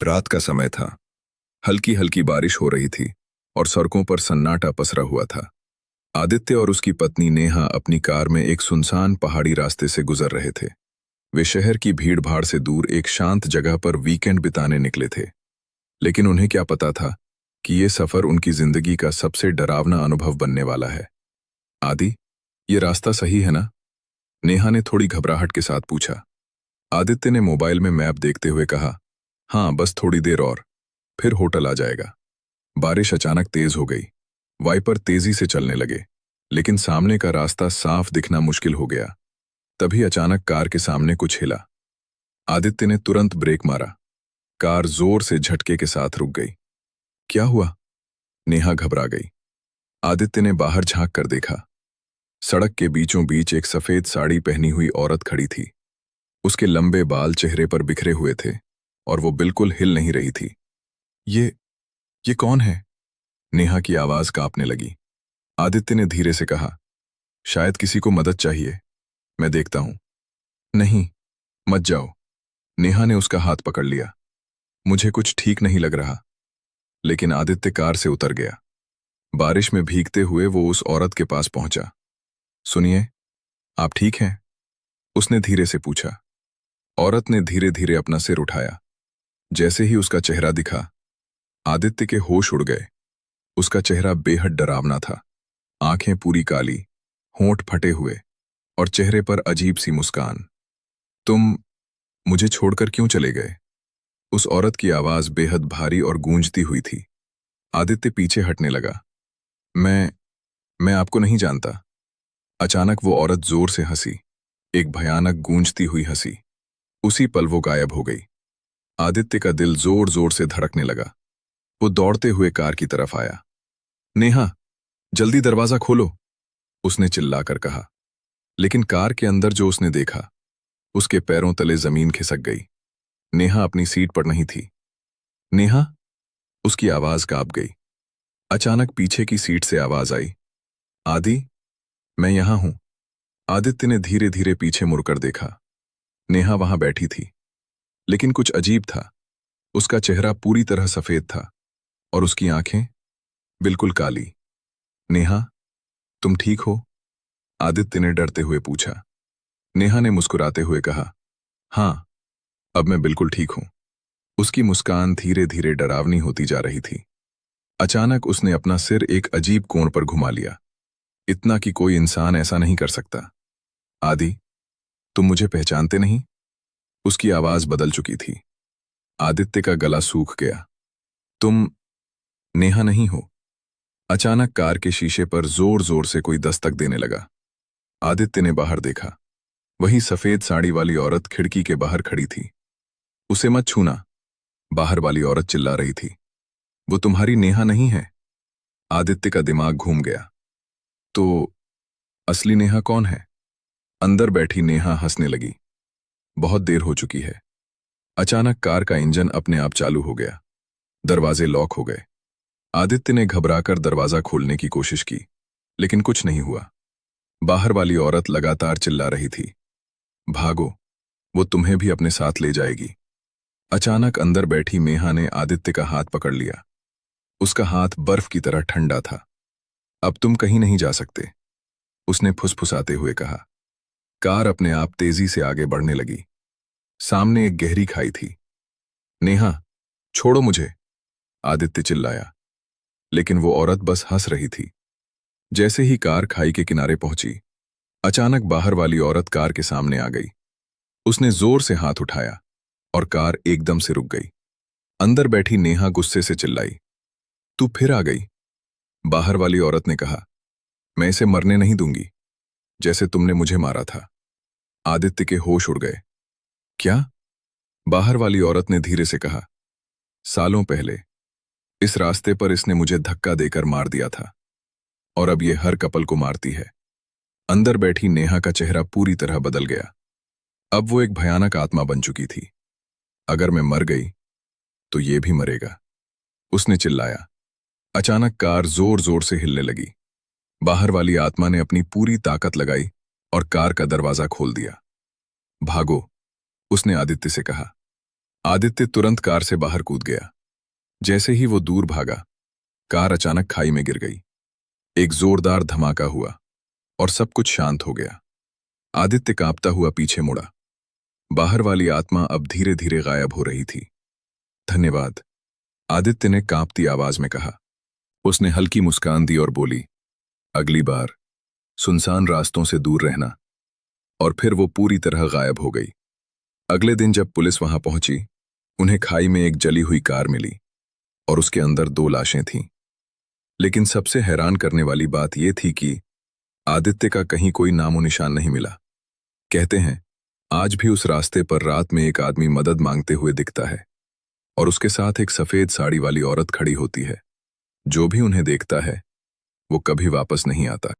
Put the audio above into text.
रात का समय था। हल्की हल्की बारिश हो रही थी और सड़कों पर सन्नाटा पसरा हुआ था। आदित्य और उसकी पत्नी नेहा अपनी कार में एक सुनसान पहाड़ी रास्ते से गुजर रहे थे। वे शहर की भीड़ भाड़ से दूर एक शांत जगह पर वीकेंड बिताने निकले थे। लेकिन उन्हें क्या पता था कि ये सफर उनकी जिंदगी का सबसे डरावना अनुभव बनने वाला है। आदि, ये रास्ता सही है ना? नेहा ने थोड़ी घबराहट के साथ पूछा। आदित्य ने मोबाइल में मैप देखते हुए कहा, हाँ, बस थोड़ी देर और, फिर होटल आ जाएगा। बारिश अचानक तेज हो गई। वाइपर तेजी से चलने लगे, लेकिन सामने का रास्ता साफ दिखना मुश्किल हो गया। तभी अचानक कार के सामने कुछ हिला। आदित्य ने तुरंत ब्रेक मारा। कार जोर से झटके के साथ रुक गई। क्या हुआ? नेहा घबरा गई। आदित्य ने बाहर झांक कर देखा। सड़क के बीचों बीच एक सफेद साड़ी पहनी हुई औरत खड़ी थी। उसके लंबे बाल चेहरे पर बिखरे हुए थे और वो बिल्कुल हिल नहीं रही थी। ये कौन है? नेहा की आवाज कांपने लगी। आदित्य ने धीरे से कहा, शायद किसी को मदद चाहिए, मैं देखता हूं। नहीं, मत जाओ। नेहा ने उसका हाथ पकड़ लिया। मुझे कुछ ठीक नहीं लग रहा। लेकिन आदित्य कार से उतर गया। बारिश में भीगते हुए वो उस औरत के पास पहुंचा। सुनिए, आप ठीक हैं? उसने धीरे से पूछा। औरत ने धीरे धीरे अपना सिर उठाया। जैसे ही उसका चेहरा दिखा, आदित्य के होश उड़ गए। उसका चेहरा बेहद डरावना था। आंखें पूरी काली, होंठ फटे हुए और चेहरे पर अजीब सी मुस्कान। तुम मुझे छोड़कर क्यों चले गए? उस औरत की आवाज बेहद भारी और गूंजती हुई थी। आदित्य पीछे हटने लगा। मैं आपको नहीं जानता। अचानक वो औरत जोर से हंसी, एक भयानक गूंजती हुई हंसी। उसी पल वो गायब हो गई। आदित्य का दिल जोर जोर से धड़कने लगा। वो दौड़ते हुए कार की तरफ आया। नेहा, जल्दी दरवाजा खोलो, उसने चिल्लाकर कहा। लेकिन कार के अंदर जो उसने देखा, उसके पैरों तले जमीन खिसक गई। नेहा अपनी सीट पर नहीं थी। नेहा, उसकी आवाज कांप गई। अचानक पीछे की सीट से आवाज आई, आदि, मैं यहां हूं। आदित्य ने धीरे धीरे पीछे मुड़कर देखा। नेहा वहां बैठी थी। लेकिन कुछ अजीब था। उसका चेहरा पूरी तरह सफेद था और उसकी आंखें बिल्कुल काली। नेहा, तुम ठीक हो? आदित्य ने डरते हुए पूछा। नेहा ने मुस्कुराते हुए कहा, हाँ, अब मैं बिल्कुल ठीक हूं। उसकी मुस्कान धीरे धीरे डरावनी होती जा रही थी। अचानक उसने अपना सिर एक अजीब कोण पर घुमा लिया। इतना कि कोई इंसान ऐसा नहीं कर सकता। आदि, तुम मुझे पहचानते नहीं? उसकी आवाज बदल चुकी थी। आदित्य का गला सूख गया। तुम नेहा नहीं हो? अचानक कार के शीशे पर जोर जोर से कोई दस्तक देने लगा। आदित्य ने बाहर देखा। वही सफेद साड़ी वाली औरत खिड़की के बाहर खड़ी थी। उसे मत छूना, बाहर वाली औरत चिल्ला रही थी। वो तुम्हारी नेहा नहीं है? आदित्य का दिमाग घूम गया। तो असली नेहा कौन है? अंदर बैठी नेहा हंसने लगी। बहुत देर हो चुकी है। अचानक कार का इंजन अपने आप चालू हो गया। दरवाजे लॉक हो गए। आदित्य ने घबराकर दरवाजा खोलने की कोशिश की, लेकिन कुछ नहीं हुआ। बाहर वाली औरत लगातार चिल्ला रही थी, भागो, वो तुम्हें भी अपने साथ ले जाएगी। अचानक अंदर बैठी नेहा ने आदित्य का हाथ पकड़ लिया। उसका हाथ बर्फ की तरह ठंडा था। अब तुम कहीं नहीं जा सकते, उसने फुसफुसाते हुए कहा। कार अपने आप तेजी से आगे बढ़ने लगी। सामने एक गहरी खाई थी। नेहा, छोड़ो मुझे, आदित्य चिल्लाया। लेकिन वो औरत बस हंस रही थी। जैसे ही कार खाई के किनारे पहुंची, अचानक बाहर वाली औरत कार के सामने आ गई। उसने जोर से हाथ उठाया और कार एकदम से रुक गई। अंदर बैठी नेहा गुस्से से चिल्लाई, तू फिर आ गई? बाहर वाली औरत ने कहा, मैं इसे मरने नहीं दूंगी, जैसे तुमने मुझे मारा था। आदित्य के होश उड़ गए। क्या? बाहर वाली औरत ने धीरे से कहा, सालों पहले इस रास्ते पर इसने मुझे धक्का देकर मार दिया था और अब ये हर कपल को मारती है। अंदर बैठी नेहा का चेहरा पूरी तरह बदल गया। अब वो एक भयानक आत्मा बन चुकी थी। अगर मैं मर गई तो ये भी मरेगा, उसने चिल्लाया। अचानक कार जोर जोर से हिलने लगी। बाहर वाली आत्मा ने अपनी पूरी ताकत लगाई और कार का दरवाजा खोल दिया। भागो, उसने आदित्य से कहा। आदित्य तुरंत कार से बाहर कूद गया। जैसे ही वो दूर भागा, कार अचानक खाई में गिर गई। एक जोरदार धमाका हुआ और सब कुछ शांत हो गया। आदित्य कांपता हुआ पीछे मुड़ा। बाहर वाली आत्मा अब धीरे धीरे गायब हो रही थी। धन्यवाद, आदित्य ने कांपती आवाज में कहा। उसने हल्की मुस्कान दी और बोली, अगली बार सुनसान रास्तों से दूर रहना। और फिर वो पूरी तरह गायब हो गई। अगले दिन जब पुलिस वहां पहुंची, उन्हें खाई में एक जली हुई कार मिली और उसके अंदर 2 लाशें थीं। लेकिन सबसे हैरान करने वाली बात यह थी कि आदित्य का कहीं कोई नामो निशान नहीं मिला। कहते हैं, आज भी उस रास्ते पर रात में एक आदमी मदद मांगते हुए दिखता है और उसके साथ एक सफेद साड़ी वाली औरत खड़ी होती है। जो भी उन्हें देखता है, वो कभी वापस नहीं आता।